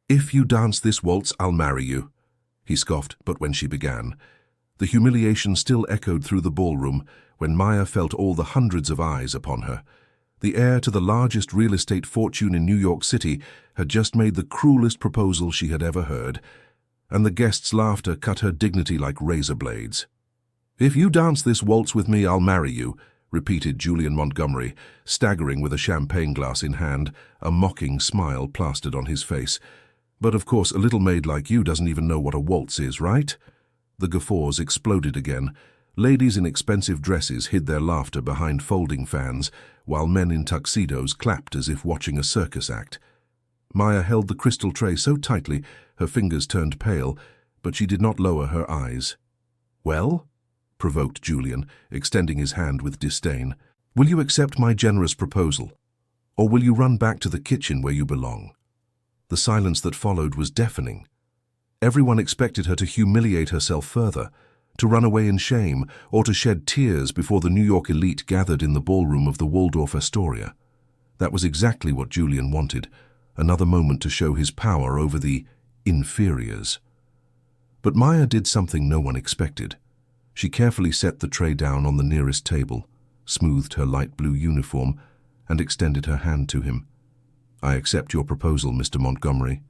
"If you dance this waltz, I'll marry you," he scoffed, but when she began, the humiliation still echoed through the ballroom when Maya felt all the hundreds of eyes upon her. The heir to the largest real estate fortune in New York City had just made the cruelest proposal she had ever heard, and the guests' laughter cut her dignity like razor blades. "If you dance this waltz with me, I'll marry you," repeated Julian Montgomery, staggering with a champagne glass in hand, a mocking smile plastered on his face. "But of course, a little maid like you doesn't even know what a waltz is, right?" The guffaws exploded again. Ladies in expensive dresses hid their laughter behind folding fans, while men in tuxedos clapped as if watching a circus act. Maya held the crystal tray so tightly her fingers turned pale, but she did not lower her eyes. "Well?" provoked Julian, extending his hand with disdain. "Will you accept my generous proposal, or will you run back to the kitchen where you belong?" The silence that followed was deafening. Everyone expected her to humiliate herself further, to run away in shame, or to shed tears before the New York elite gathered in the ballroom of the Waldorf Astoria. That was exactly what Julian wanted, another moment to show his power over the inferiors. But Maya did something no one expected. She carefully set the tray down on the nearest table, smoothed her light blue uniform, and extended her hand to him. "I accept your proposal, Mr. Montgomery."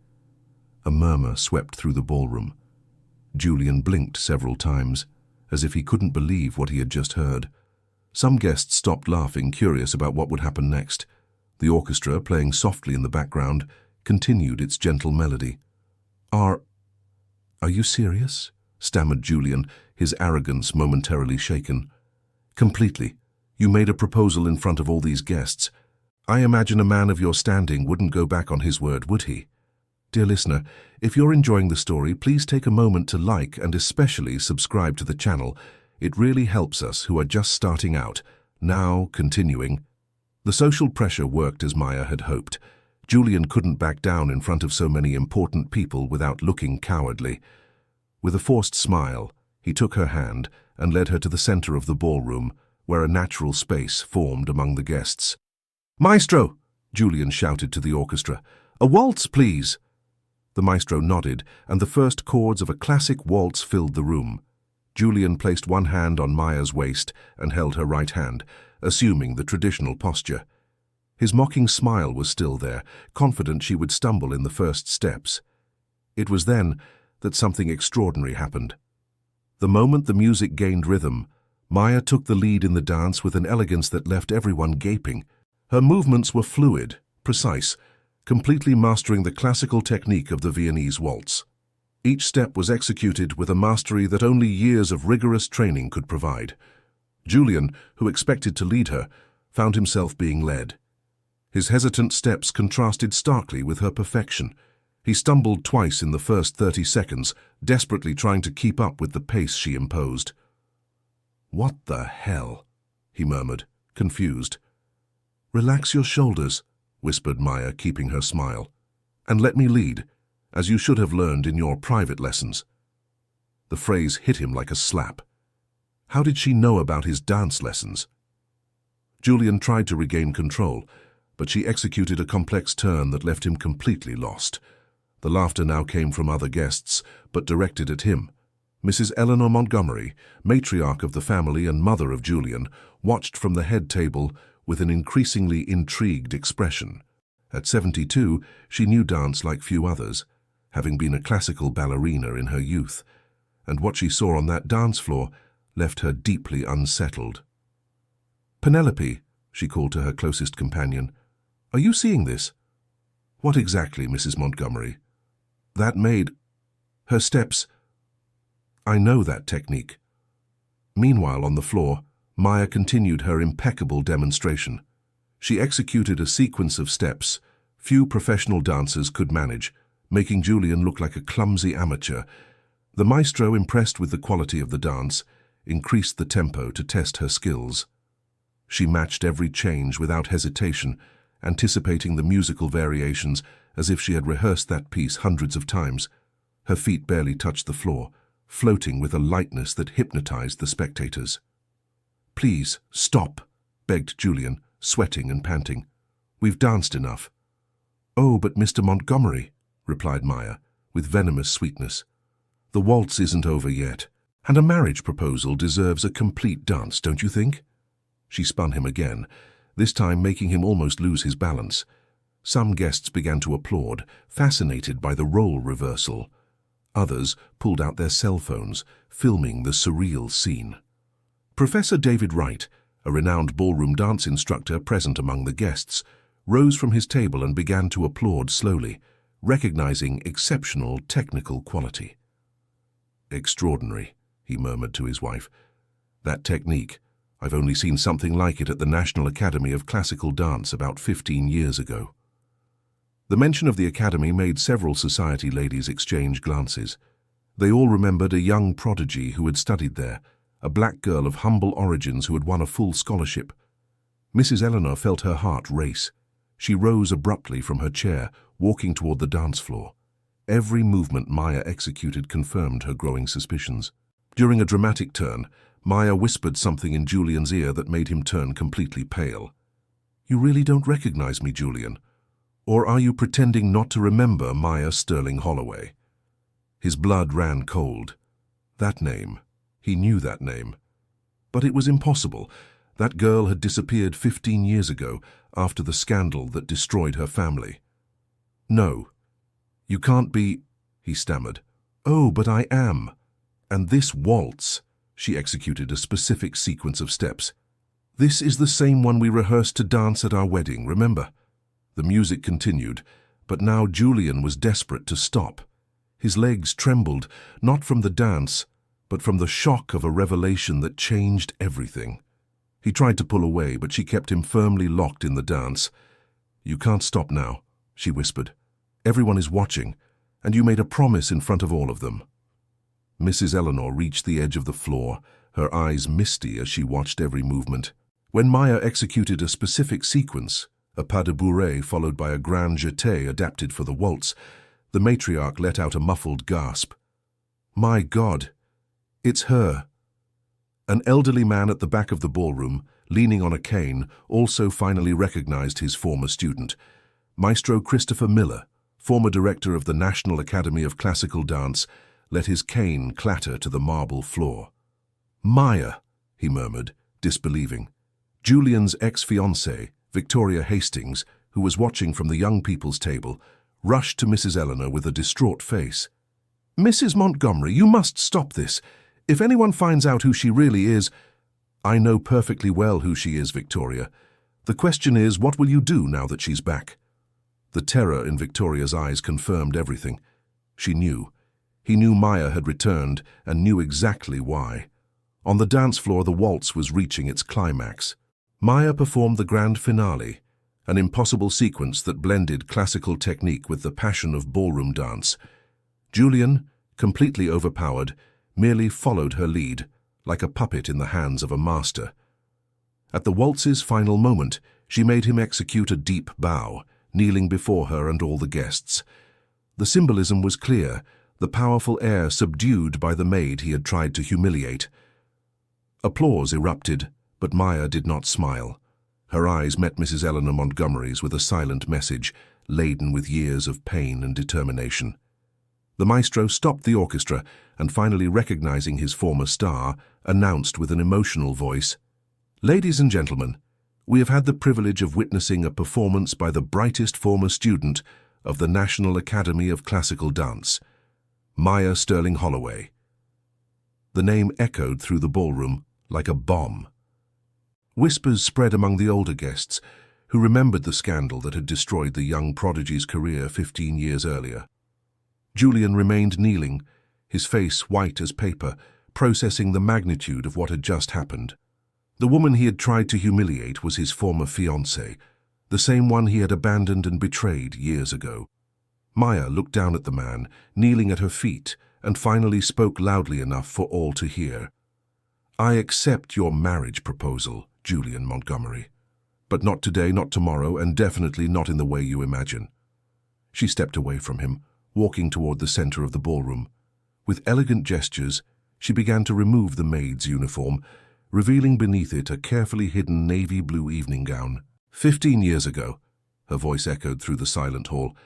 A murmur swept through the ballroom. Julian blinked several times, as if he couldn't believe what he had just heard. Some guests stopped laughing, curious about what would happen next. The orchestra, playing softly in the background, continued its gentle melody. Are you serious?" stammered Julian, his arrogance momentarily shaken. "Completely. You made a proposal in front of all these guests. I imagine a man of your standing wouldn't go back on his word, would he?" Dear listener, if you're enjoying the story, please take a moment to like and especially subscribe to the channel. It really helps us who are just starting out. Now, continuing. The social pressure worked as Maya had hoped. Julian couldn't back down in front of so many important people without looking cowardly. With a forced smile, he took her hand and led her to the center of the ballroom, where a natural space formed among the guests. "Maestro!" Julian shouted to the orchestra. "A waltz, please!" The maestro nodded, and the first chords of a classic waltz filled the room. Julian placed one hand on Maya's waist and held her right hand, assuming the traditional posture. His mocking smile was still there, confident she would stumble in the first steps. It was then that something extraordinary happened. The moment the music gained rhythm, Maya took the lead in the dance with an elegance that left everyone gaping. Her movements were fluid, precise, completely mastering the classical technique of the Viennese waltz. Each step was executed with a mastery that only years of rigorous training could provide. Julian, who expected to lead her, found himself being led. His hesitant steps contrasted starkly with her perfection. He stumbled twice in the first 30 seconds, desperately trying to keep up with the pace she imposed. "What the hell?" he murmured, confused. "Relax your shoulders," whispered Maya, keeping her smile, "and let me lead, as you should have learned in your private lessons." The phrase hit him like a slap. How did she know about his dance lessons? Julian tried to regain control, but she executed a complex turn that left him completely lost. The laughter now came from other guests, but directed at him. Mrs. Eleanor Montgomery, matriarch of the family and mother of Julian, watched from the head table with an increasingly intrigued expression. At 72, she knew dance like few others, having been a classical ballerina in her youth, and what she saw on that dance floor left her deeply unsettled. "Penelope," she called to her closest companion, "are you seeing this?" "What exactly, Mrs. Montgomery?" "That maid. Her steps. I know that technique." Meanwhile, on the floor, Maya continued her impeccable demonstration. She executed a sequence of steps few professional dancers could manage, making Julian look like a clumsy amateur. The maestro, impressed with the quality of the dance, increased the tempo to test her skills. She matched every change without hesitation, anticipating the musical variations as if she had rehearsed that piece hundreds of times. Her feet barely touched the floor, floating with a lightness that hypnotized the spectators. "Please, stop," begged Julian, sweating and panting. "We've danced enough." "Oh, but Mr. Montgomery," replied Maya, with venomous sweetness. "The waltz isn't over yet, and a marriage proposal deserves a complete dance, don't you think?" She spun him again, this time making him almost lose his balance. Some guests began to applaud, fascinated by the role reversal. Others pulled out their cell phones, filming the surreal scene. Professor David Wright, a renowned ballroom dance instructor present among the guests, rose from his table and began to applaud slowly, recognizing exceptional technical quality. "Extraordinary," he murmured to his wife. "That technique, I've only seen something like it at the National Academy of Classical Dance about 15 years ago." The mention of the academy made several society ladies exchange glances. They all remembered a young prodigy who had studied there, a black girl of humble origins who had won a full scholarship. Mrs. Eleanor felt her heart race. She rose abruptly from her chair, walking toward the dance floor. Every movement Maya executed confirmed her growing suspicions. During a dramatic turn, Maya whispered something in Julian's ear that made him turn completely pale. "You really don't recognize me, Julian? Or are you pretending not to remember Maya Sterling Holloway?" His blood ran cold. That name. He knew that name. But it was impossible. That girl had disappeared 15 years ago after the scandal that destroyed her family. "No, you can't be," he stammered. "Oh, but I am. And this waltz," she executed a specific sequence of steps. "This is the same one we rehearsed to dance at our wedding, remember?" The music continued, but now Julian was desperate to stop. His legs trembled, not from the dance, but from the shock of a revelation that changed everything. He tried to pull away, but she kept him firmly locked in the dance. "You can't stop now," she whispered. "Everyone is watching, and you made a promise in front of all of them." Mrs. Eleanor reached the edge of the floor, her eyes misty as she watched every movement. When Maya executed a specific sequence, a pas de bourrée followed by a grand jeté adapted for the waltz, the matriarch let out a muffled gasp. "My God, it's her." An elderly man at the back of the ballroom, leaning on a cane, also finally recognized his former student. Maestro Christopher Miller, former director of the National Academy of Classical Dance, let his cane clatter to the marble floor. "Maya," he murmured, disbelieving. Julian's ex-fiancée, Victoria Hastings, who was watching from the young people's table, rushed to Mrs. Eleanor with a distraught face. "Mrs. Montgomery, you must stop this. If anyone finds out who she really is—" "I know perfectly well who she is, Victoria. The question is, what will you do now that she's back?" The terror in Victoria's eyes confirmed everything. She knew. He knew Maya had returned and knew exactly why. On the dance floor, the waltz was reaching its climax. Maya performed the grand finale, an impossible sequence that blended classical technique with the passion of ballroom dance. Julian, completely overpowered, merely followed her lead, like a puppet in the hands of a master. At the waltz's final moment, she made him execute a deep bow, kneeling before her and all the guests. The symbolism was clear, the powerful air subdued by the maid he had tried to humiliate. Applause erupted, but Maya did not smile. Her eyes met Mrs. Eleanor Montgomery's with a silent message, laden with years of pain and determination. The maestro stopped the orchestra and, finally recognizing his former star, announced with an emotional voice, "Ladies and gentlemen, we have had the privilege of witnessing a performance by the brightest former student of the National Academy of Classical Dance, Maya Sterling Holloway." The name echoed through the ballroom like a bomb. Whispers spread among the older guests, who remembered the scandal that had destroyed the young prodigy's career 15 years earlier. Julian remained kneeling, his face white as paper, processing the magnitude of what had just happened. The woman he had tried to humiliate was his former fiancée, the same one he had abandoned and betrayed years ago. Maya looked down at the man, kneeling at her feet, and finally spoke loudly enough for all to hear. "I accept your marriage proposal, Julian Montgomery. But not today, not tomorrow, and definitely not in the way you imagine." She stepped away from him, walking toward the center of the ballroom. With elegant gestures, she began to remove the maid's uniform, revealing beneath it a carefully hidden navy blue evening gown. 15 years ago," her voice echoed through the silent hall,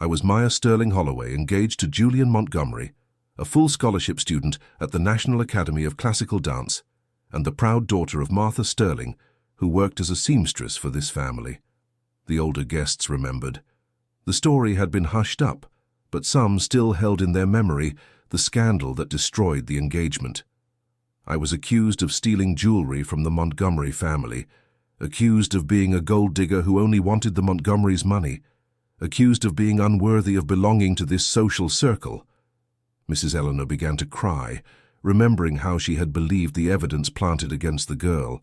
I was Maya Sterling Holloway, engaged to Julian Montgomery, a full scholarship student at the National Academy of Classical Dance, and the proud daughter of Martha Sterling, who worked as a seamstress for this family. The older guests remembered. The story had been hushed up, but some still held in their memory the scandal that destroyed the engagement. I was accused of stealing jewelry from the Montgomery family, accused of being a gold digger who only wanted the Montgomerys' money, accused of being unworthy of belonging to this social circle. Mrs. Eleanor began to cry, remembering how she had believed the evidence planted against the girl.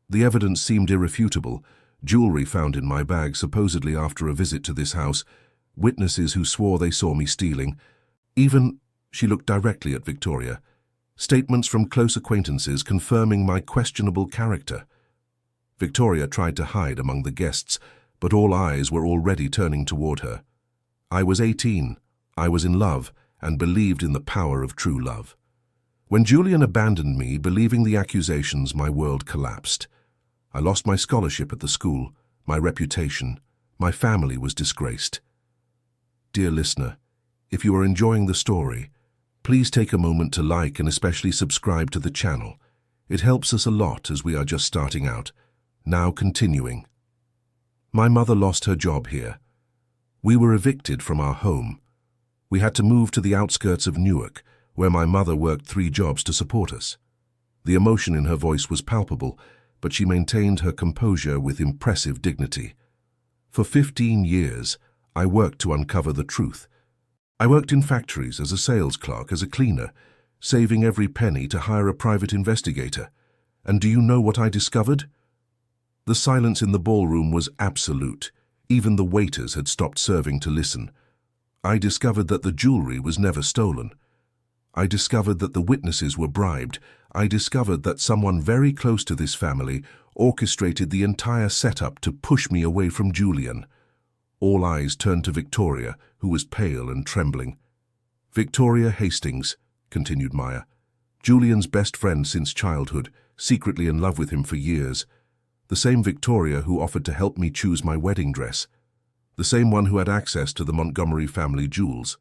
The evidence seemed irrefutable. Jewelry found in my bag supposedly after a visit to this house, witnesses who swore they saw me stealing. Even, she looked directly at Victoria, statements from close acquaintances confirming my questionable character. Victoria tried to hide among the guests, but all eyes were already turning toward her. I was 18, I was in love, and believed in the power of true love. When Julian abandoned me, believing the accusations, my world collapsed. I lost my scholarship at the school, my reputation, my family was disgraced. Dear listener, if you are enjoying the story, please take a moment to like and especially subscribe to the channel. It helps us a lot as we are just starting out. Now continuing. My mother lost her job here. We were evicted from our home. We had to move to the outskirts of Newark, where my mother worked 3 jobs to support us. The emotion in her voice was palpable, but she maintained her composure with impressive dignity. For 15 years, I worked to uncover the truth. I worked in factories as a sales clerk, as a cleaner, saving every penny to hire a private investigator. And do you know what I discovered? The silence in the ballroom was absolute. Even the waiters had stopped serving to listen. I discovered that the jewelry was never stolen. I discovered that the witnesses were bribed. I discovered that someone very close to this family orchestrated the entire setup to push me away from Julian. All eyes turned to Victoria, who was pale and trembling. Victoria Hastings, continued Maya, Julian's best friend since childhood, secretly in love with him for years. The same Victoria who offered to help me choose my wedding dress. The same one who had access to the Montgomery family jewels.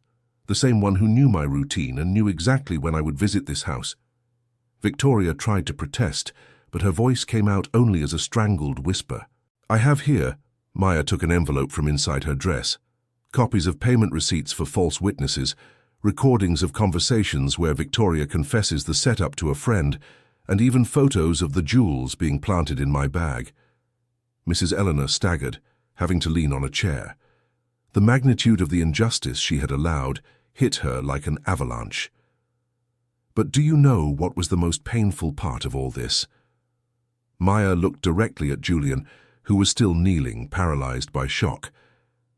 The same one who knew my routine and knew exactly when I would visit this house. Victoria tried to protest, but her voice came out only as a strangled whisper. I have here, Maya took an envelope from inside her dress, copies of payment receipts for false witnesses, recordings of conversations where Victoria confesses the setup to a friend, and even photos of the jewels being planted in my bag. Mrs. Eleanor staggered, having to lean on a chair. The magnitude of the injustice she had allowed hit her like an avalanche. But do you know what was the most painful part of all this? Maya looked directly at Julian, who was still kneeling, paralyzed by shock.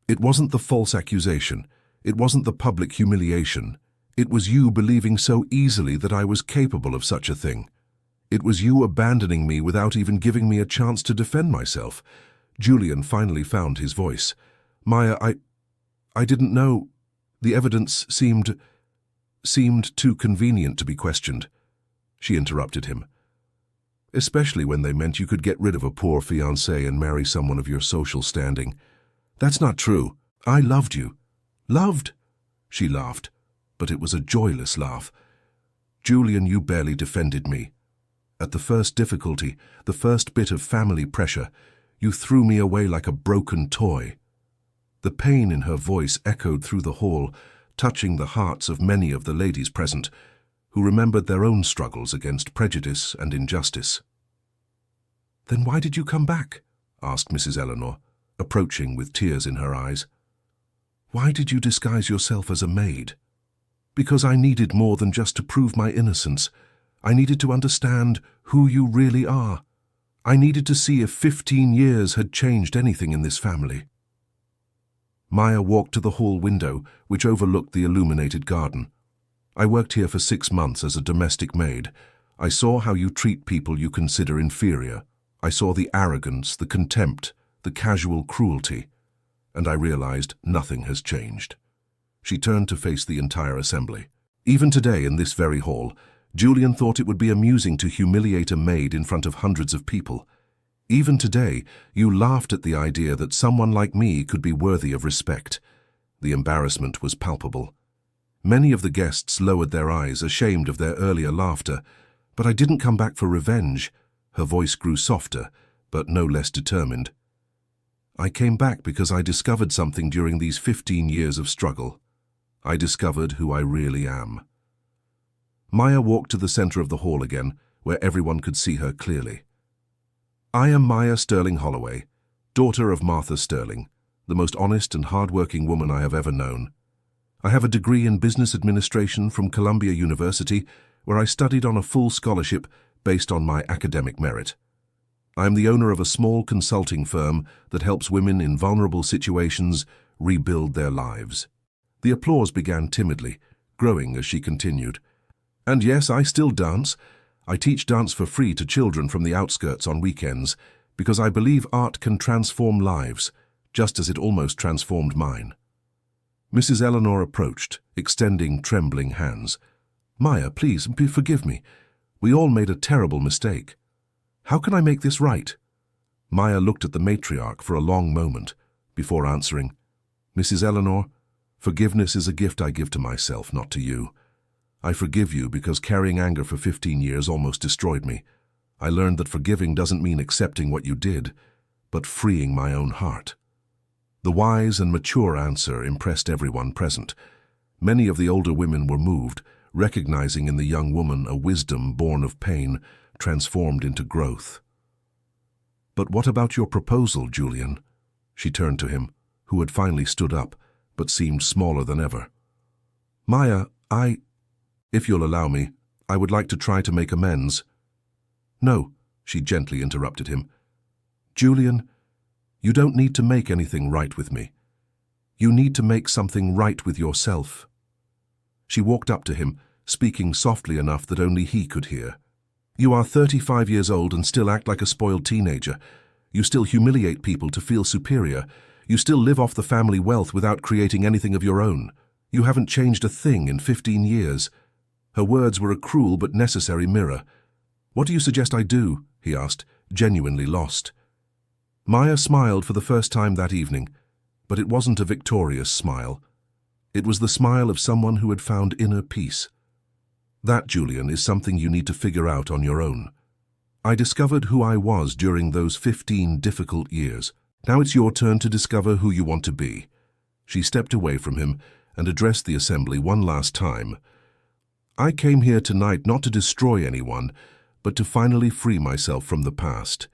It wasn't the false accusation. It wasn't the public humiliation. It was you believing so easily that I was capable of such a thing. It was you abandoning me without even giving me a chance to defend myself. Julian finally found his voice. Maya, I didn't know. The evidence seemed too convenient to be questioned. She interrupted him. Especially when they meant you could get rid of a poor fiancé and marry someone of your social standing. That's not true. I loved you. Loved? She laughed, but it was a joyless laugh. Julian, you barely defended me. At the first difficulty, the first bit of family pressure, you threw me away like a broken toy. The pain in her voice echoed through the hall, touching the hearts of many of the ladies present, who remembered their own struggles against prejudice and injustice. Then why did you come back? Asked Mrs. Eleanor, approaching with tears in her eyes. Why did you disguise yourself as a maid? Because I needed more than just to prove my innocence. I needed to understand who you really are. I needed to see if 15 years had changed anything in this family. Maya walked to the hall window, which overlooked the illuminated garden. I worked here for 6 months as a domestic maid. I saw how you treat people you consider inferior. I saw the arrogance, the contempt, the casual cruelty, and I realized nothing has changed. She turned to face the entire assembly. Even today, in this very hall, Julian thought it would be amusing to humiliate a maid in front of hundreds of people. Even today, you laughed at the idea that someone like me could be worthy of respect. The embarrassment was palpable. Many of the guests lowered their eyes, ashamed of their earlier laughter. But I didn't come back for revenge. Her voice grew softer, but no less determined. I came back because I discovered something during these 15 years of struggle. I discovered who I really am. Maya walked to the center of the hall again, where everyone could see her clearly. I am Maya Sterling Holloway, daughter of Martha Sterling, the most honest and hard-working woman I have ever known. I have a degree in business administration from Columbia University, where I studied on a full scholarship based on my academic merit. I am the owner of a small consulting firm that helps women in vulnerable situations rebuild their lives. The applause began timidly, growing as she continued. And yes, I still dance. I teach dance for free to children from the outskirts on weekends because I believe art can transform lives, just as it almost transformed mine. Mrs. Eleanor approached, extending trembling hands. Maya, please, forgive me. We all made a terrible mistake. How can I make this right? Maya looked at the matriarch for a long moment before answering. Mrs. Eleanor, forgiveness is a gift I give to myself, not to you. I forgive you because carrying anger for 15 years almost destroyed me. I learned that forgiving doesn't mean accepting what you did, but freeing my own heart. The wise and mature answer impressed everyone present. Many of the older women were moved, recognizing in the young woman a wisdom born of pain, transformed into growth. But what about your proposal, Julian? She turned to him, who had finally stood up, but seemed smaller than ever. Maya, if you'll allow me, I would like to try to make amends. No, she gently interrupted him. Julian, you don't need to make anything right with me. You need to make something right with yourself. She walked up to him, speaking softly enough that only he could hear. You are 35 years old and still act like a spoiled teenager. You still humiliate people to feel superior. You still live off the family wealth without creating anything of your own. You haven't changed a thing in 15 years. Her words were a cruel but necessary mirror. What do you suggest I do? He asked, genuinely lost. Maya smiled for the first time that evening, but it wasn't a victorious smile. It was the smile of someone who had found inner peace. That, Julian, is something you need to figure out on your own. I discovered who I was during those 15 difficult years. Now it's your turn to discover who you want to be. She stepped away from him and addressed the assembly one last time. I came here tonight not to destroy anyone, but to finally free myself from the past,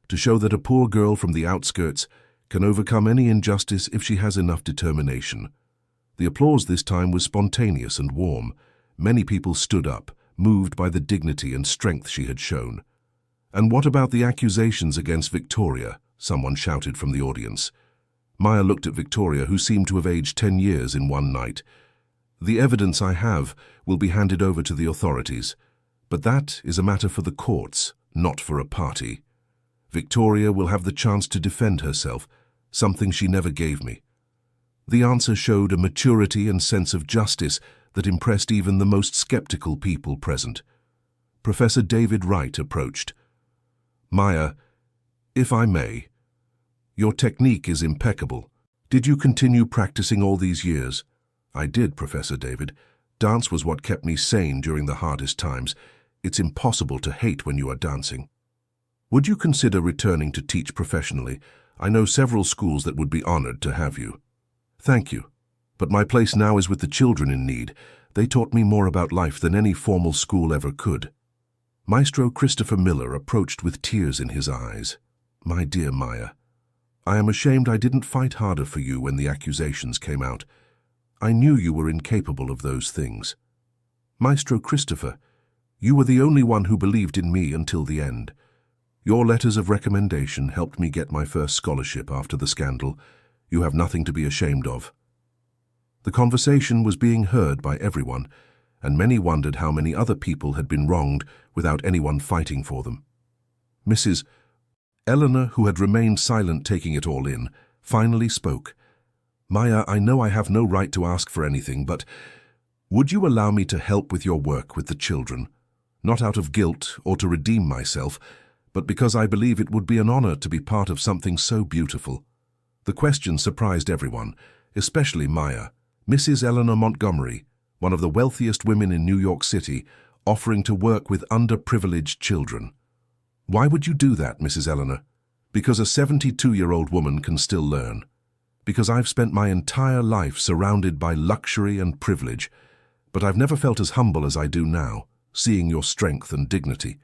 to show that a poor girl from the outskirts can overcome any injustice if she has enough determination. The applause this time was spontaneous and warm. Many people stood up, moved by the dignity and strength she had shown. And what about the accusations against Victoria? Someone shouted from the audience. Maya looked at Victoria, who seemed to have aged 10 years in one night. The evidence I have will be handed over to the authorities, but that is a matter for the courts, not for a party. Victoria will have the chance to defend herself, something she never gave me. The answer showed a maturity and sense of justice that impressed even the most skeptical people present. Professor David Wright approached. Maya, if I may, your technique is impeccable. Did you continue practicing all these years? I did, Professor David. Dance was what kept me sane during the hardest times. It's impossible to hate when you are dancing. Would you consider returning to teach professionally? I know several schools that would be honored to have you. Thank you. But my place now is with the children in need. They taught me more about life than any formal school ever could. Maestro Christopher Miller approached with tears in his eyes. My dear Maya, I am ashamed I didn't fight harder for you when the accusations came out. I knew you were incapable of those things. Maestro Christopher, you were the only one who believed in me until the end. Your letters of recommendation helped me get my first scholarship after the scandal. You have nothing to be ashamed of. The conversation was being heard by everyone, and many wondered how many other people had been wronged without anyone fighting for them. Mrs. Eleanor, who had remained silent taking it all in, finally spoke. Maya, I know I have no right to ask for anything, but would you allow me to help with your work with the children? Not out of guilt or to redeem myself, but because I believe it would be an honor to be part of something so beautiful. The question surprised everyone, especially Maya, Mrs. Eleanor Montgomery, one of the wealthiest women in New York City, offering to work with underprivileged children. Why would you do that, Mrs. Eleanor? Because a 72-year-old woman can still learn. Because I've spent my entire life surrounded by luxury and privilege, but I've never felt as humble as I do now, seeing your strength and dignity.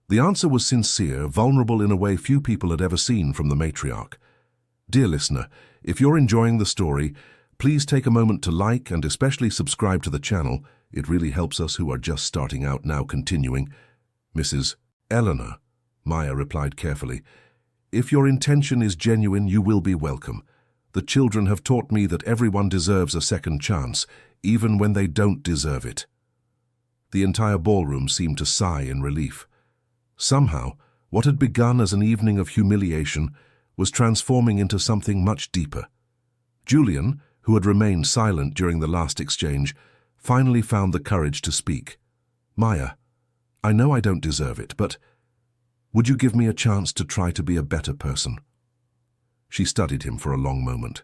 The answer was sincere, vulnerable in a way few people had ever seen from the matriarch. Dear listener, if you're enjoying the story, please take a moment to like and especially subscribe to the channel. It really helps us who are just starting out now. Continuing. Mrs. Eleanor, Maya replied carefully, if your intention is genuine, you will be welcome. The children have taught me that everyone deserves a second chance, even when they don't deserve it. The entire ballroom seemed to sigh in relief. Somehow, what had begun as an evening of humiliation was transforming into something much deeper. Julian, who had remained silent during the last exchange, finally found the courage to speak. Maya, I know I don't deserve it, but would you give me a chance to try to be a better person? She studied him for a long moment.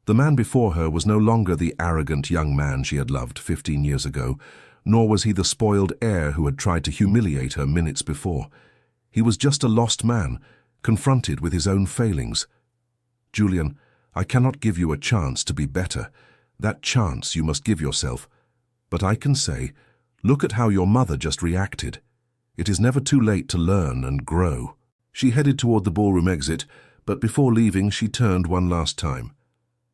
The man before her was no longer the arrogant young man she had loved 15 years ago, nor was he the spoiled heir who had tried to humiliate her minutes before. He was just a lost man, confronted with his own failings. Julian, I cannot give you a chance to be better. That chance you must give yourself. But I can say, look at how your mother just reacted. It is never too late to learn and grow. She headed toward the ballroom exit, but before leaving she turned one last time.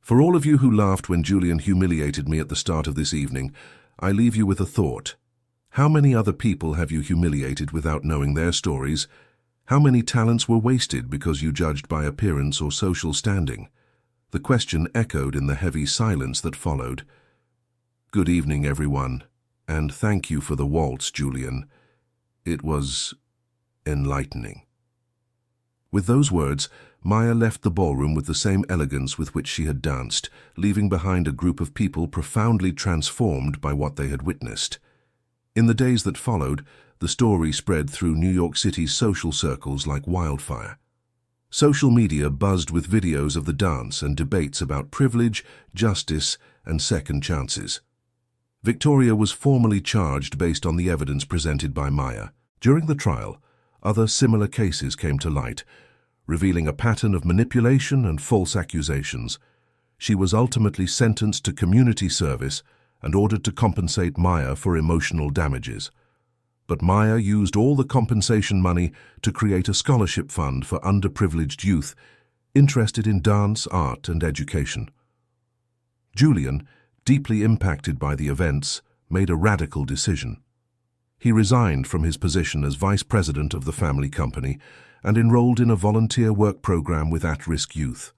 For all of you who laughed when Julian humiliated me at the start of this evening, I leave you with a thought. How many other people have you humiliated without knowing their stories? How many talents were wasted because you judged by appearance or social standing? The question echoed in the heavy silence that followed. Good evening, everyone, and thank you for the waltz, Julian. It was enlightening. With those words, Maya left the ballroom with the same elegance with which she had danced, leaving behind a group of people profoundly transformed by what they had witnessed. In the days that followed, the story spread through New York City's social circles like wildfire. Social media buzzed with videos of the dance and debates about privilege, justice, and second chances. Victoria was formally charged based on the evidence presented by Maya. During the trial, other similar cases came to light, revealing a pattern of manipulation and false accusations. She was ultimately sentenced to community service and ordered to compensate Maya for emotional damages. But Maya used all the compensation money to create a scholarship fund for underprivileged youth interested in dance, art, and education. Julian, deeply impacted by the events, made a radical decision. He resigned from his position as vice president of the family company and enrolled in a volunteer work program with at-risk youth.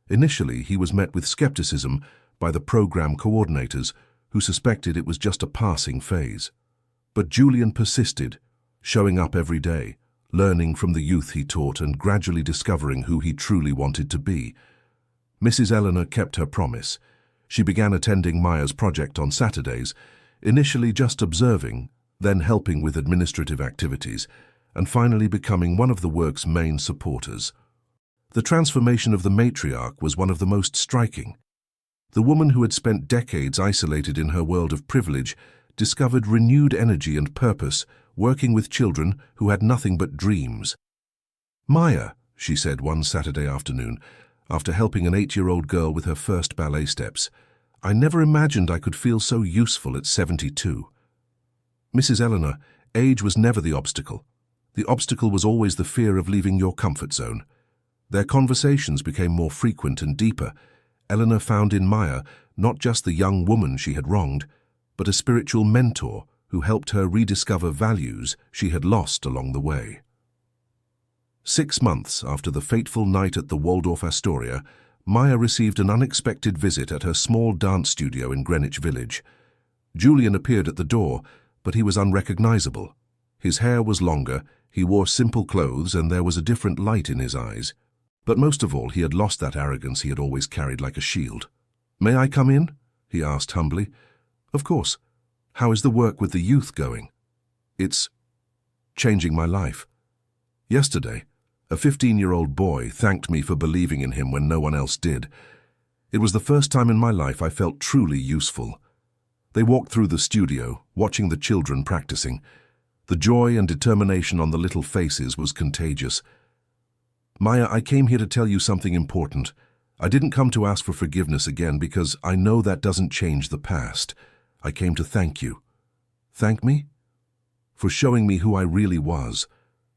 Initially, he was met with skepticism by the program coordinators, who suspected it was just a passing phase. But Julian persisted, showing up every day, learning from the youth he taught and gradually discovering who he truly wanted to be. Mrs. Eleanor kept her promise. She began attending Maya's project on Saturdays, initially just observing, then helping with administrative activities, and finally becoming one of the work's main supporters. The transformation of the matriarch was one of the most striking. The woman who had spent decades isolated in her world of privilege discovered renewed energy and purpose, working with children who had nothing but dreams. Maya, she said one Saturday afternoon, after helping an 8-year-old girl with her first ballet steps, I never imagined I could feel so useful at 72. Mrs. Eleanor, age was never the obstacle. The obstacle was always the fear of leaving your comfort zone. Their conversations became more frequent and deeper. Eleanor found in Maya not just the young woman she had wronged, but a spiritual mentor who helped her rediscover values she had lost along the way. 6 months after the fateful night at the Waldorf Astoria, Maya received an unexpected visit at her small dance studio in Greenwich Village. Julian appeared at the door, but he was unrecognizable. His hair was longer, he wore simple clothes, and there was a different light in his eyes. But most of all, he had lost that arrogance he had always carried like a shield. "May I come in?" he asked humbly. "Of course. How is the work with the youth going?" "It's changing my life. Yesterday, a 15-year-old boy thanked me for believing in him when no one else did. It was the first time in my life I felt truly useful. They walked through the studio, watching the children practicing. The joy and determination on the little faces was contagious. Maya, I came here to tell you something important. I didn't come to ask for forgiveness again because I know that doesn't change the past. I came to thank you. Thank me? For showing me who I really was,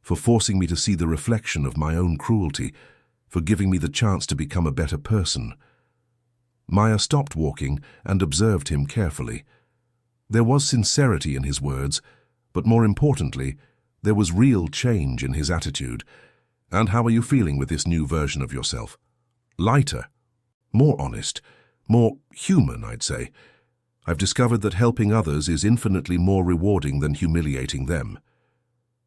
for forcing me to see the reflection of my own cruelty, for giving me the chance to become a better person. Maya stopped walking and observed him carefully. There was sincerity in his words, but more importantly, there was real change in his attitude. And how are you feeling with this new version of yourself? Lighter, more honest, more human, I'd say. I've discovered that helping others is infinitely more rewarding than humiliating them.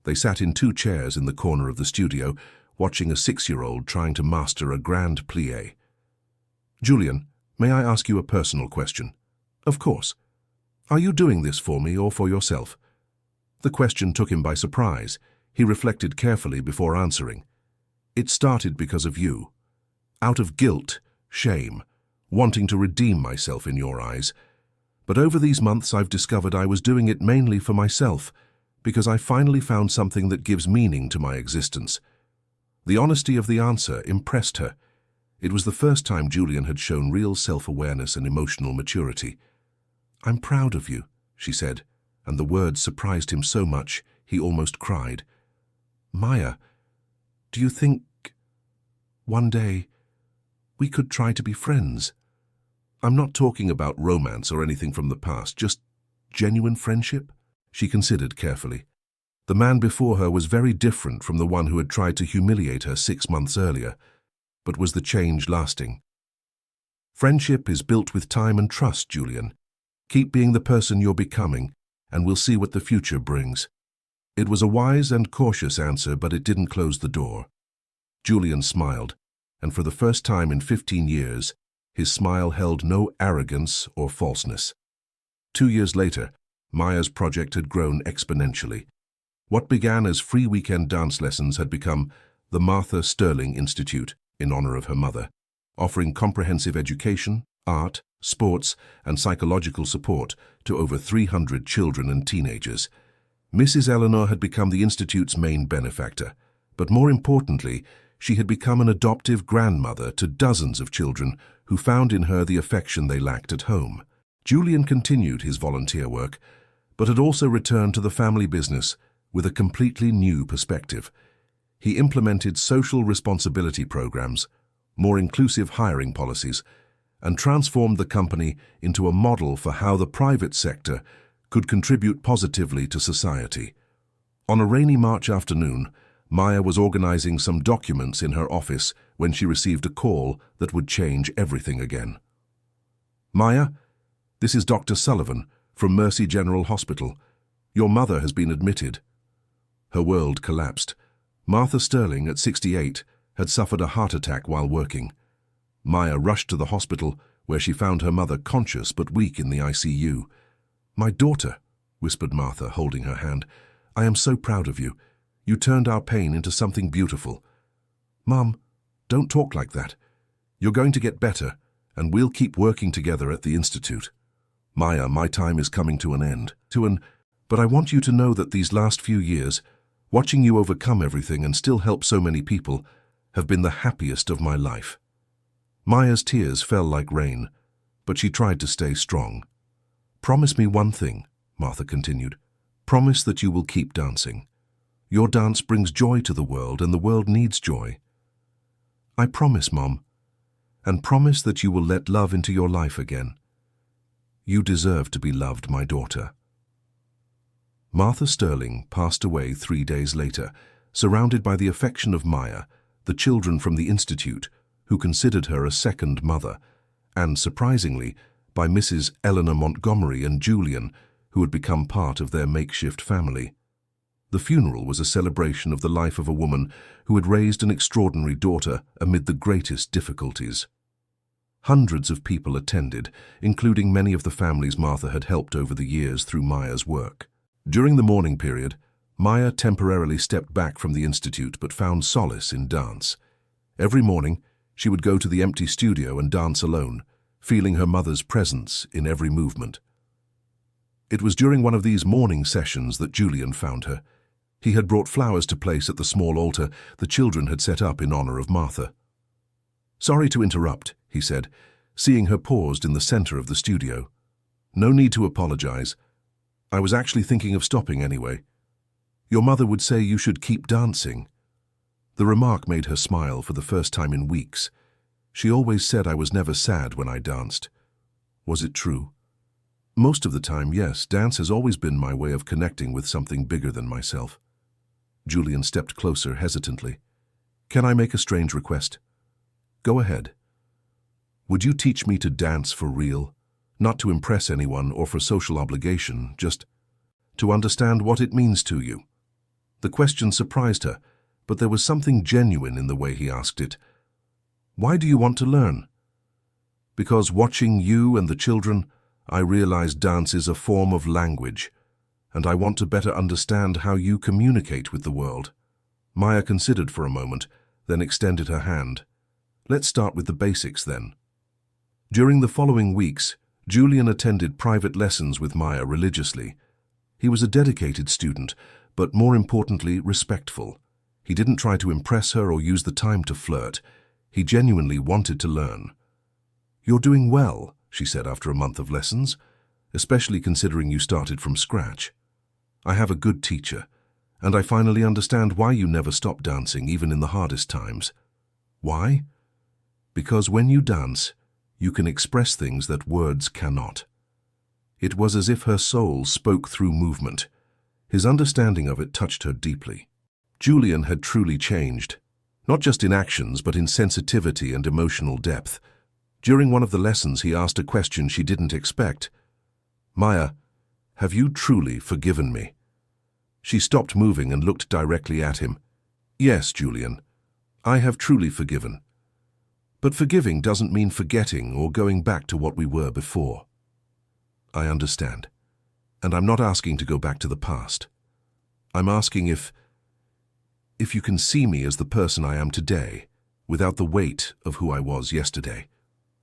They sat in 2 chairs in the corner of the studio, watching a 6-year-old trying to master a grand plie. Julian, may I ask you a personal question? Of course. Are you doing this for me or for yourself? The question took him by surprise. He reflected carefully before answering. It started because of you. Out of guilt, shame, wanting to redeem myself in your eyes. But over these months I've discovered I was doing it mainly for myself, because I finally found something that gives meaning to my existence. The honesty of the answer impressed her. It was the first time Julian had shown real self-awareness and emotional maturity. I'm proud of you, she said, and the words surprised him so much he almost cried. Maya, do you think one day we could try to be friends? I'm not talking about romance or anything from the past, just genuine friendship? She considered carefully. The man before her was very different from the one who had tried to humiliate her 6 months earlier. But was the change lasting? Friendship is built with time and trust, Julian. Keep being the person you're becoming, and we'll see what the future brings. It was a wise and cautious answer, but it didn't close the door. Julian smiled, and for the first time in 15 years, his smile held no arrogance or falseness. 2 years later, Maya's project had grown exponentially. What began as free weekend dance lessons had become the Martha Sterling Institute, in honor of her mother, offering comprehensive education, art, sports, and psychological support to over 300 children and teenagers. Mrs. Eleanor had become the Institute's main benefactor, but more importantly, she had become an adoptive grandmother to dozens of children who found in her the affection they lacked at home. Julian continued his volunteer work, but had also returned to the family business with a completely new perspective. He implemented social responsibility programs, more inclusive hiring policies, and transformed the company into a model for how the private sector could contribute positively to society. On a rainy March afternoon, Maya was organizing some documents in her office when she received a call that would change everything again. Maya, this is Dr. Sullivan from Mercy General Hospital. Your mother has been admitted. Her world collapsed. Martha Sterling, at 68, had suffered a heart attack while working. Maya rushed to the hospital, where she found her mother conscious but weak in the ICU. My daughter, whispered Martha, holding her hand. I am so proud of you. You turned our pain into something beautiful. Mum, don't talk like that. You're going to get better, and we'll keep working together at the Institute. Maya, my time is coming to an end. But I want you to know that these last few years, watching you overcome everything and still help so many people, have been the happiest of my life. Maya's tears fell like rain, but she tried to stay strong. Promise me one thing, Martha continued. Promise that you will keep dancing. Your dance brings joy to the world, and the world needs joy. I promise, Mom, and promise that you will let love into your life again. You deserve to be loved, my daughter. Martha Sterling passed away 3 days later, surrounded by the affection of Maya, the children from the Institute, who considered her a second mother, and, surprisingly, by Mrs. Eleanor Montgomery and Julian, who had become part of their makeshift family. The funeral was a celebration of the life of a woman who had raised an extraordinary daughter amid the greatest difficulties. Hundreds of people attended, including many of the families Martha had helped over the years through Maya's work. During the mourning period, Maya temporarily stepped back from the Institute but found solace in dance. Every morning, She would go to the empty studio and dance alone, feeling her mother's presence in every movement. It was during one of these morning sessions that Julian found her. He had brought flowers to place at the small altar the children had set up in honor of Martha. "Sorry to interrupt," he said, seeing her paused in the center of the studio. "No need to apologize. I was actually thinking of stopping anyway. Your mother would say you should keep dancing." The remark made her smile for the first time in weeks. She always said I was never sad when I danced. Was it true? Most of the time, yes. Dance has always been my way of connecting with something bigger than myself. Julian stepped closer hesitantly. "Can I make a strange request?" "Go ahead." "Would you teach me to dance for real? Not to impress anyone or for social obligation, just to understand what it means to you." The question surprised her, but there was something genuine in the way he asked it. "Why do you want to learn?" "Because watching you and the children, I realize dance is a form of language, and I want to better understand how you communicate with the world." Maya considered for a moment, then extended her hand. "Let's start with the basics then." During the following weeks, Julian attended private lessons with Maya religiously. He was a dedicated student, but more importantly, respectful. He didn't try to impress her or use the time to flirt. He genuinely wanted to learn. "You're doing well," she said after a month of lessons, "especially considering you started from scratch. I have a good teacher, and I finally understand why you never stop dancing, even in the hardest times." "Why?" "Because when you dance, you can express things that words cannot." It was as if her soul spoke through movement. His understanding of it touched her deeply. Julian had truly changed, not just in actions, but in sensitivity and emotional depth. During one of the lessons, he asked a question she didn't expect. "Maya, have you truly forgiven me?" She stopped moving and looked directly at him. "Yes, Julian, I have truly forgiven. But forgiving doesn't mean forgetting or going back to what we were before." "I understand. And I'm not asking to go back to the past. I'm asking if you can see me as the person I am today, without the weight of who I was yesterday."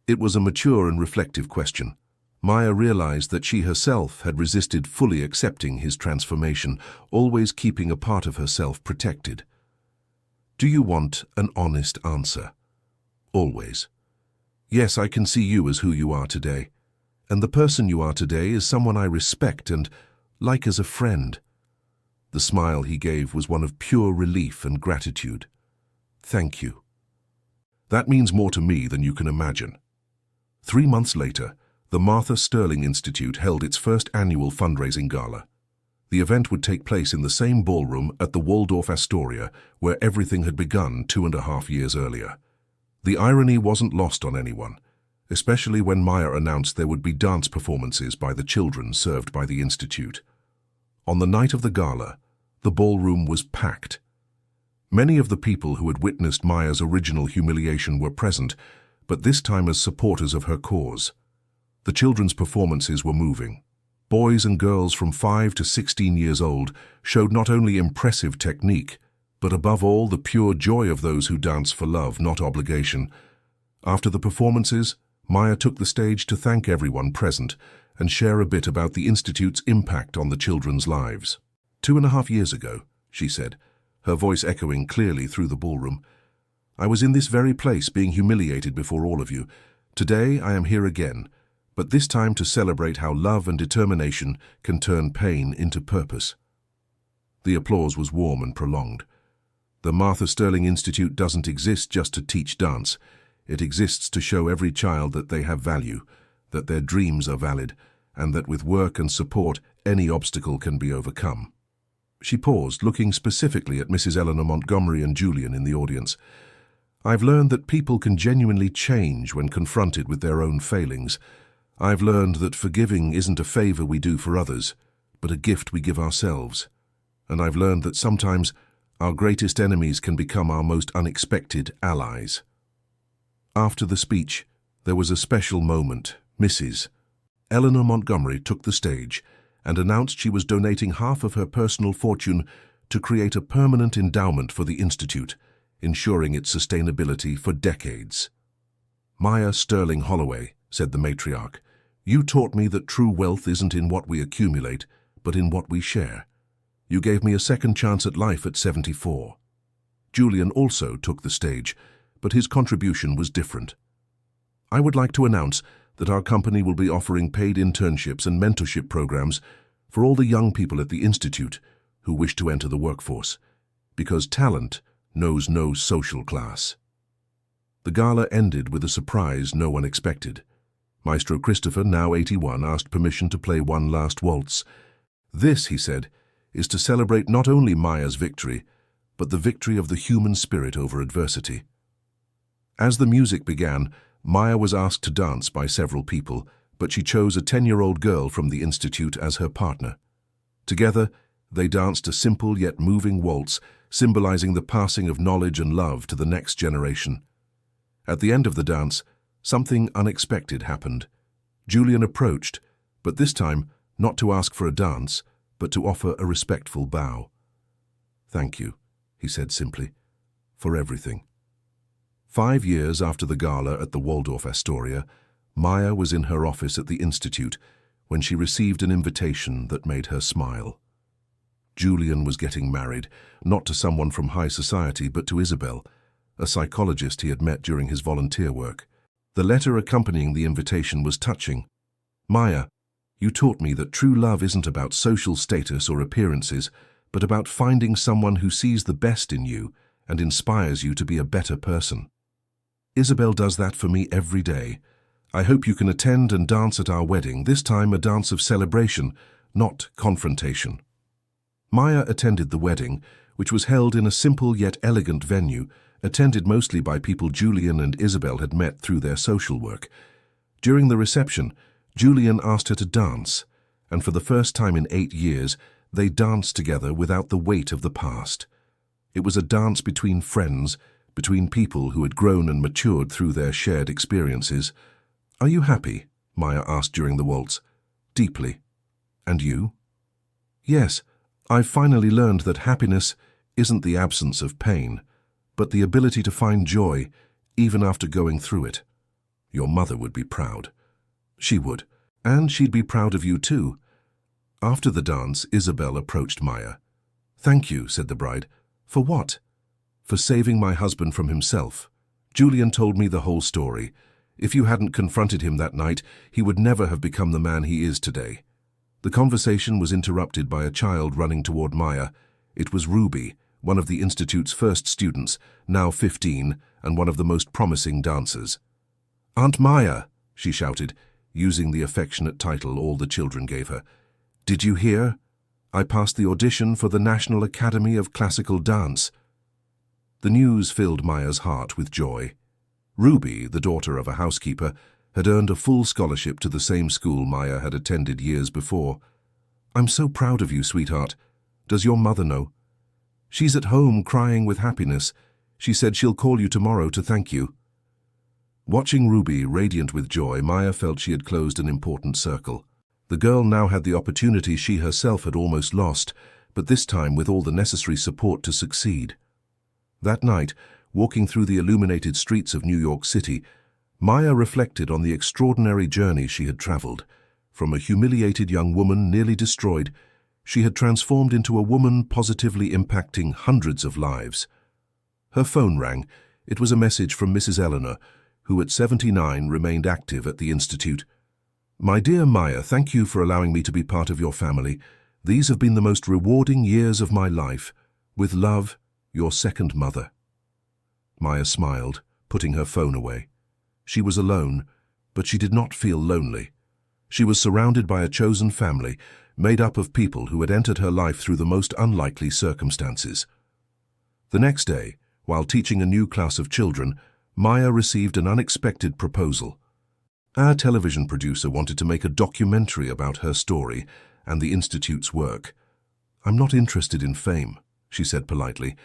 It was a mature and reflective question. Maya realized that she herself had resisted fully accepting his transformation, always keeping a part of herself protected. "Do you want an honest answer?" "Always. Yes, I can see you as who you are today. And the person you are today is someone I respect and like as a friend." The smile he gave was one of pure relief and gratitude. "Thank you. That means more to me than you can imagine." 3 months later, the Martha Sterling Institute held its first annual fundraising gala. The event would take place in the same ballroom at the Waldorf Astoria, where everything had begun 2.5 years earlier. The irony wasn't lost on anyone, especially when Maya announced there would be dance performances by the children served by the Institute. On the night of the gala, the ballroom was packed. Many of the people who had witnessed Maya's original humiliation were present, but this time as supporters of her cause. The children's performances were moving. Boys and girls from 5 to 16 years old showed not only impressive technique, but above all the pure joy of those who dance for love, not obligation. After the performances, Maya took the stage to thank everyone present and share a bit about the Institute's impact on the children's lives. 2.5 years ago, she said, her voice echoing clearly through the ballroom, "I was in this very place being humiliated before all of you. Today I am here again, but this time to celebrate how love and determination can turn pain into purpose." The applause was warm and prolonged. The Martha Sterling Institute doesn't exist just to teach dance. It exists to show every child that they have value, that their dreams are valid, and that with work and support, any obstacle can be overcome. She paused, looking specifically at Mrs. Eleanor Montgomery and Julian in the audience. "I've learned that people can genuinely change when confronted with their own failings. I've learned that forgiving isn't a favor we do for others, but a gift we give ourselves. And I've learned that sometimes our greatest enemies can become our most unexpected allies." After the speech, there was a special moment. Mrs. Eleanor Montgomery took the stage and announced she was donating half of her personal fortune to create a permanent endowment for the Institute, ensuring its sustainability for decades. "Maya Sterling Holloway," said the matriarch, "you taught me that true wealth isn't in what we accumulate, but in what we share. You gave me a second chance at life at 74. Julian also took the stage, but his contribution was different. "I would like to announce that our company will be offering paid internships and mentorship programs for all the young people at the Institute who wish to enter the workforce, because talent knows no social class." The gala ended with a surprise no one expected. Maestro Christopher, now 81, asked permission to play one last waltz. "This," he said, "is to celebrate not only Maya's victory, but the victory of the human spirit over adversity." As the music began, Maya was asked to dance by several people, but she chose a 10-year-old girl from the Institute as her partner. Together, they danced a simple yet moving waltz, symbolizing the passing of knowledge and love to the next generation. At the end of the dance, something unexpected happened. Julian approached, but this time not to ask for a dance, but to offer a respectful bow. "Thank you," he said simply, "for everything." 5 years after the gala at the Waldorf Astoria, Maya was in her office at the Institute when she received an invitation that made her smile. Julian was getting married, not to someone from high society, but to Isabel, a psychologist he had met during his volunteer work. The letter accompanying the invitation was touching. "Maya, you taught me that true love isn't about social status or appearances, but about finding someone who sees the best in you and inspires you to be a better person. Isabel does that for me every day. I hope you can attend and dance at our wedding, this time a dance of celebration, not confrontation." Maya attended the wedding, which was held in a simple yet elegant venue, attended mostly by people Julian and Isabel had met through their social work. During the reception, Julian asked her to dance, and for the first time in 8 years, they danced together without the weight of the past. It was a dance between friends, between people who had grown and matured through their shared experiences. "Are you happy?" Maya asked during the waltz. "Deeply. And you?" "Yes, I've finally learned that happiness isn't the absence of pain, but the ability to find joy even after going through it. Your mother would be proud." "She would. And she'd be proud of you too." After the dance, Isabel approached Maya. "Thank you," said the bride. "For what?" "For saving my husband from himself. Julian told me the whole story. If you hadn't confronted him that night, he would never have become the man he is today." The conversation was interrupted by a child running toward Maya. It was Ruby, one of the Institute's first students, now 15, and one of the most promising dancers. "Aunt Maya," she shouted, using the affectionate title all the children gave her. "Did you hear? I passed the audition for the National Academy of Classical Dance." The news filled Maya's heart with joy. Ruby, the daughter of a housekeeper, had earned a full scholarship to the same school Maya had attended years before. "I'm so proud of you, sweetheart. Does your mother know?" "She's at home crying with happiness. She said she'll call you tomorrow to thank you." Watching Ruby radiant with joy, Maya felt she had closed an important circle. The girl now had the opportunity she herself had almost lost, but this time with all the necessary support to succeed. That night, walking through the illuminated streets of New York City, Maya reflected on the extraordinary journey she had traveled. From a humiliated young woman nearly destroyed, she had transformed into a woman positively impacting hundreds of lives. Her phone rang. It was a message from Mrs. Eleanor, who at 79 remained active at the Institute. "My dear Maya, thank you for allowing me to be part of your family. These have been the most rewarding years of my life. With love, your second mother." Maya smiled, putting her phone away. She was alone, but she did not feel lonely. She was surrounded by a chosen family, made up of people who had entered her life through the most unlikely circumstances. The next day, while teaching a new class of children, Maya received an unexpected proposal. Our television producer wanted to make a documentary about her story and the Institute's work. "I'm not interested in fame," she said politely,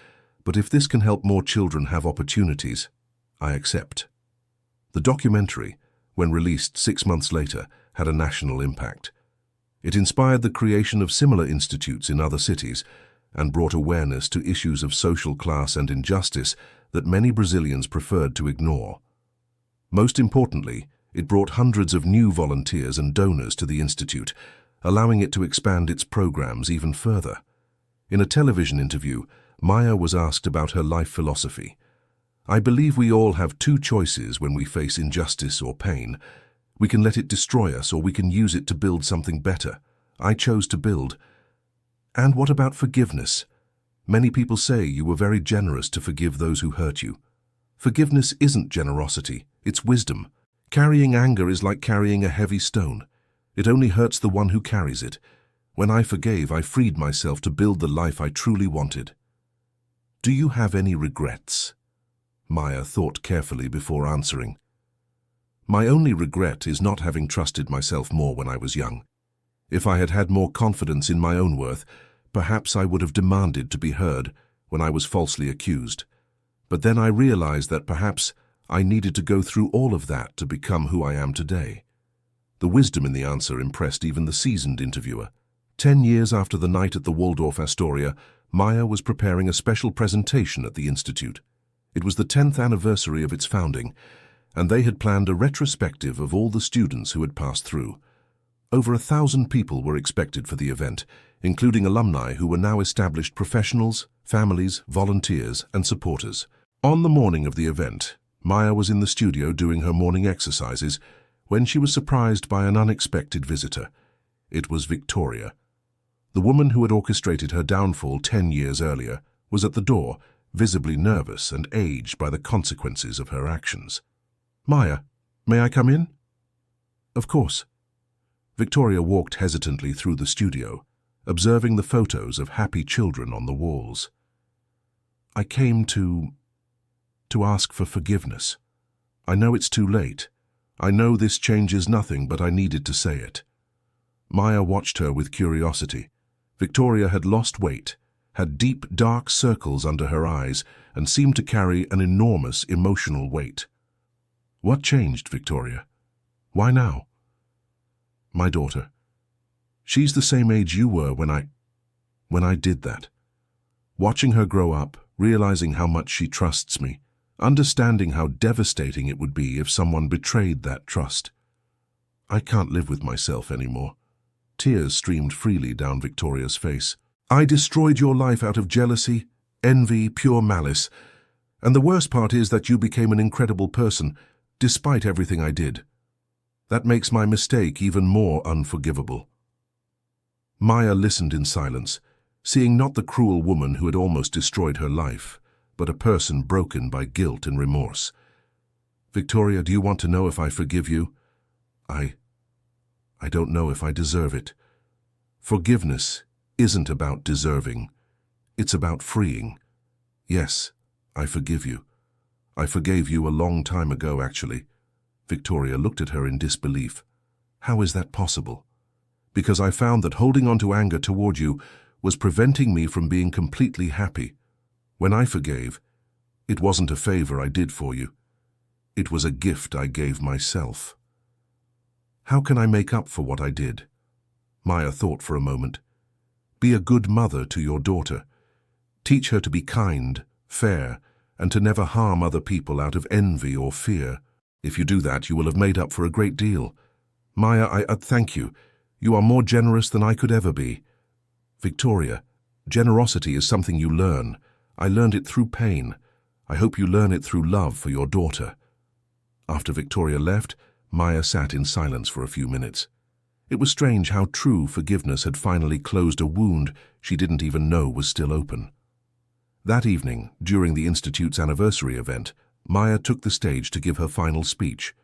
"but if this can help more children have opportunities, I accept." The documentary, when released 6 months later, had a national impact. It inspired the creation of similar institutes in other cities, and brought awareness to issues of social class and injustice that many Brazilians preferred to ignore. Most importantly, it brought hundreds of new volunteers and donors to the Institute, allowing it to expand its programs even further. In a television interview, Maya was asked about her life philosophy. "I believe we all have two choices when we face injustice or pain. We can let it destroy us, or we can use it to build something better. I chose to build." "And what about forgiveness? Many people say you were very generous to forgive those who hurt you." "Forgiveness isn't generosity, it's wisdom. Carrying anger is like carrying a heavy stone. It only hurts the one who carries it. When I forgave, I freed myself to build the life I truly wanted." "Do you have any regrets?" Maya thought carefully before answering. "My only regret is not having trusted myself more when I was young. If I had had more confidence in my own worth, perhaps I would have demanded to be heard when I was falsely accused. But then I realized that perhaps I needed to go through all of that to become who I am today." The wisdom in the answer impressed even the seasoned interviewer. 10 years after the night at the Waldorf Astoria, Maya was preparing a special presentation at the Institute. It was the 10th anniversary of its founding, and they had planned a retrospective of all the students who had passed through. Over 1,000 people were expected for the event, including alumni who were now established professionals, families, volunteers, and supporters. On the morning of the event, Maya was in the studio doing her morning exercises when she was surprised by an unexpected visitor. It was Victoria. The woman who had orchestrated her downfall 10 years earlier was at the door, visibly nervous and aged by the consequences of her actions. "Maya, may I come in?" "Of course." Victoria walked hesitantly through the studio, observing the photos of happy children on the walls. "I came to ask for forgiveness. I know it's too late. I know this changes nothing, but I needed to say it." Maya watched her with curiosity. Victoria had lost weight, had deep, dark circles under her eyes, and seemed to carry an enormous emotional weight. "What changed, Victoria? Why now?" "My daughter. She's the same age you were when I did that. Watching her grow up, realizing how much she trusts me, understanding how devastating it would be if someone betrayed that trust. I can't live with myself anymore." Tears streamed freely down Victoria's face. "I destroyed your life out of jealousy, envy, pure malice. And the worst part is that you became an incredible person, despite everything I did. That makes my mistake even more unforgivable." Maya listened in silence, seeing not the cruel woman who had almost destroyed her life, but a person broken by guilt and remorse. "Victoria, do you want to know if I forgive you?" I don't know if I deserve it. Forgiveness isn't about deserving. It's about freeing. Yes, I forgive you. I forgave you a long time ago, actually." Victoria looked at her in disbelief. "How is that possible?" "Because I found that holding on to anger toward you was preventing me from being completely happy. When I forgave, it wasn't a favor I did for you. It was a gift I gave myself." "How can I make up for what I did?" Maya thought for a moment. "Be a good mother to your daughter. Teach her to be kind, fair, and to never harm other people out of envy or fear. If you do that, you will have made up for a great deal. Maya, I thank you. You are more generous than I could ever be." "Victoria, generosity is something you learn. I learned it through pain. I hope you learn it through love for your daughter." After Victoria left, Maya sat in silence for a few minutes. It was strange how true forgiveness had finally closed a wound she didn't even know was still open. That evening, during the Institute's anniversary event, Maya took the stage to give her final speech.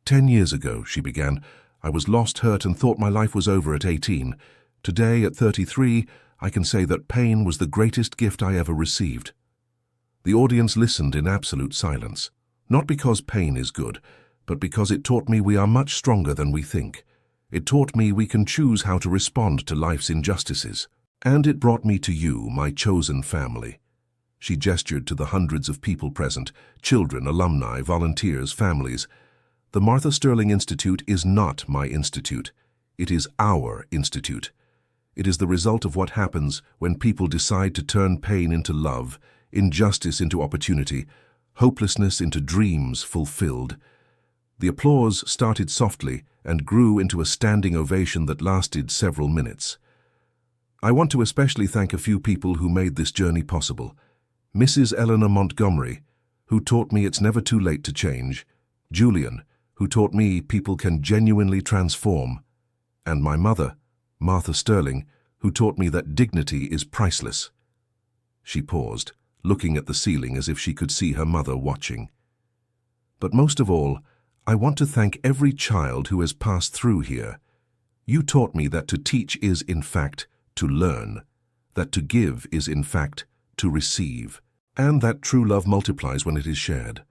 10 years ago," she began, "I was lost, hurt, and thought my life was over at 18. Today, at 33, I can say that pain was the greatest gift I ever received." The audience listened in absolute silence, not because pain is good, but because it taught me we are much stronger than we think. It taught me we can choose how to respond to life's injustices. And it brought me to you, my chosen family. She gestured to the hundreds of people present, children, alumni, volunteers, families. The Martha Sterling Institute is not my institute. It is our institute. It is the result of what happens when people decide to turn pain into love, injustice into opportunity, hopelessness into dreams fulfilled. The applause started softly and grew into a standing ovation that lasted several minutes. I want to especially thank a few people who made this journey possible. Mrs. Eleanor Montgomery, who taught me it's never too late to change, Julian, who taught me people can genuinely transform, and my mother, Martha Sterling, who taught me that dignity is priceless. She paused, looking at the ceiling as if she could see her mother watching. But most of all, I want to thank every child who has passed through here. You taught me that to teach is, in fact, to learn, that to give is, in fact, to receive, and that true love multiplies when it is shared.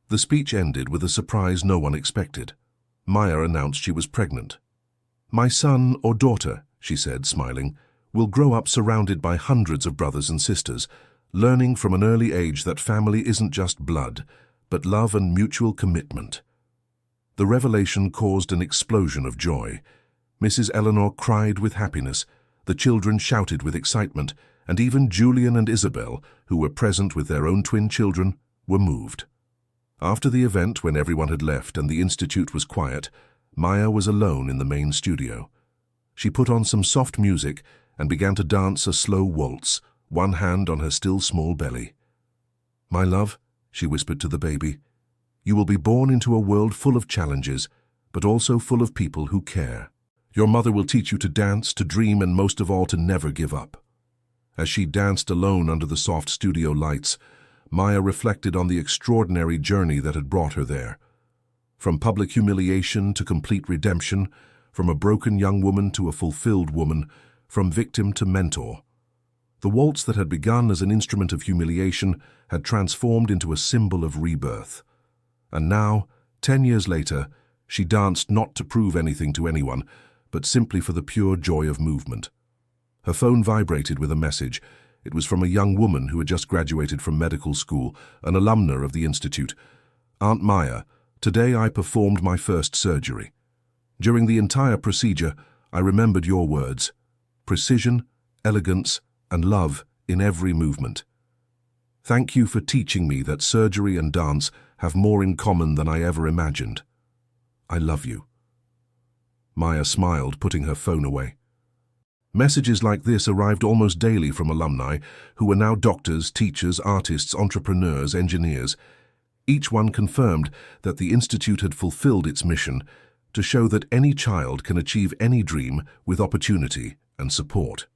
The speech ended with a surprise no one expected. Maya announced she was pregnant. "My son or daughter," she said, smiling, "will grow up surrounded by hundreds of brothers and sisters, learning from an early age that family isn't just blood, but love and mutual commitment." The revelation caused an explosion of joy. Mrs. Eleanor cried with happiness, the children shouted with excitement, and even Julian and Isabel, who were present with their own twin children, were moved. After the event, when everyone had left and the institute was quiet, Maya was alone in the main studio. She put on some soft music and began to dance a slow waltz, one hand on her still small belly. "My love," she whispered to the baby, "you will be born into a world full of challenges, but also full of people who care. Your mother will teach you to dance, to dream, and most of all, to never give up." As she danced alone under the soft studio lights, Maya reflected on the extraordinary journey that had brought her there. From public humiliation to complete redemption, from a broken young woman to a fulfilled woman, from victim to mentor. The waltz that had begun as an instrument of humiliation had transformed into a symbol of rebirth. And now, 10 years later, she danced not to prove anything to anyone, but simply for the pure joy of movement. Her phone vibrated with a message. It was from a young woman who had just graduated from medical school, an alumna of the institute. "Aunt Maya, today I performed my first surgery. During the entire procedure, I remembered your words: precision, elegance, and love in every movement. Thank you for teaching me that surgery and dance have more in common than I ever imagined. I love you." Maya smiled, putting her phone away. Messages like this arrived almost daily from alumni who were now doctors, teachers, artists, entrepreneurs, engineers. Each one confirmed that the Institute had fulfilled its mission to show that any child can achieve any dream with opportunity and support.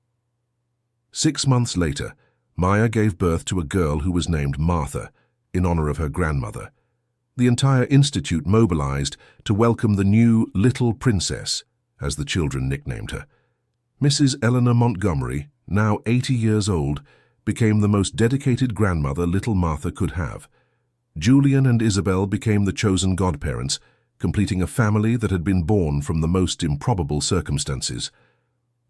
6 months later, Maya gave birth to a girl who was named Martha, in honor of her grandmother. The entire institute mobilized to welcome the new Little Princess, as the children nicknamed her. Mrs. Eleanor Montgomery, now 80 years old, became the most dedicated grandmother little Martha could have. Julian and Isabel became the chosen godparents, completing a family that had been born from the most improbable circumstances.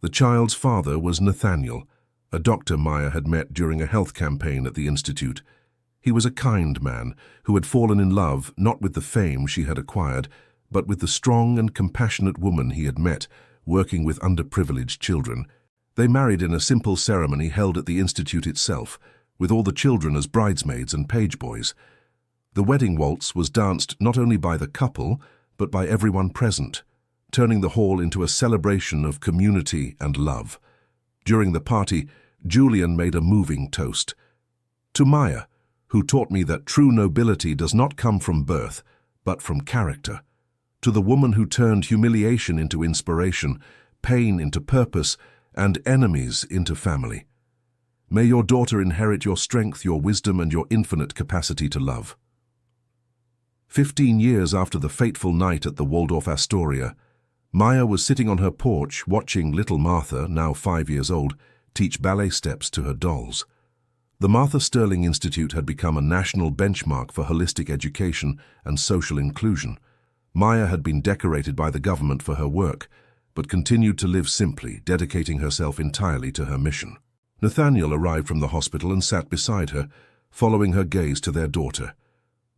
The child's father was Nathaniel, a doctor Maya had met during a health campaign at the institute. He was a kind man who had fallen in love not with the fame she had acquired, but with the strong and compassionate woman he had met working with underprivileged children. They married in a simple ceremony held at the institute itself, with all the children as bridesmaids and page boys. The wedding waltz was danced not only by the couple, but by everyone present, turning the hall into a celebration of community and love. During the party, Julian made a moving toast. "To Maya, who taught me that true nobility does not come from birth, but from character. To the woman who turned humiliation into inspiration, pain into purpose, and enemies into family. May your daughter inherit your strength, your wisdom, and your infinite capacity to love." 15 years after the fateful night at the Waldorf Astoria, Maya was sitting on her porch watching little Martha, now 5 years old, teach ballet steps to her dolls. The Martha Sterling Institute had become a national benchmark for holistic education and social inclusion. Maya had been decorated by the government for her work, but continued to live simply, dedicating herself entirely to her mission. Nathaniel arrived from the hospital and sat beside her, following her gaze to their daughter.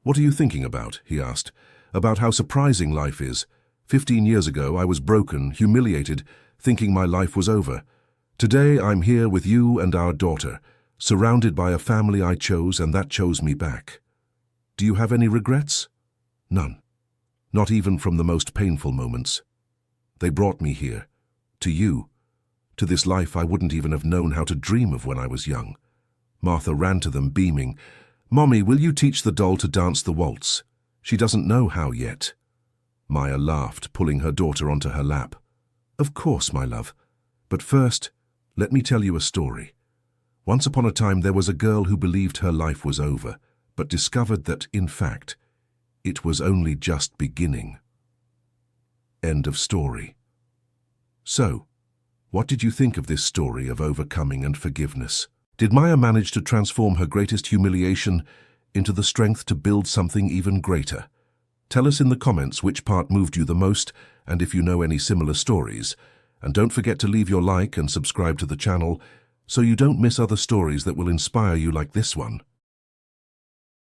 "What are you thinking about?" he asked. "About how surprising life is. 15 years ago, I was broken, humiliated, thinking my life was over. Today I'm here with you and our daughter, surrounded by a family I chose and that chose me back. Do you have any regrets? None. Not even from the most painful moments. They brought me here, to you, to this life I wouldn't even have known how to dream of when I was young. Martha ran to them, beaming. "Mommy, will you teach the doll to dance the waltz? She doesn't know how yet." Maya laughed, pulling her daughter onto her lap. "Of course, my love. But first, let me tell you a story. Once upon a time there was a girl who believed her life was over, but discovered that, in fact, it was only just beginning." End of story. So, what did you think of this story of overcoming and forgiveness? Did Maya manage to transform her greatest humiliation into the strength to build something even greater? Tell us in the comments which part moved you the most and if you know any similar stories. And don't forget to leave your like and subscribe to the channel so you don't miss other stories that will inspire you like this one.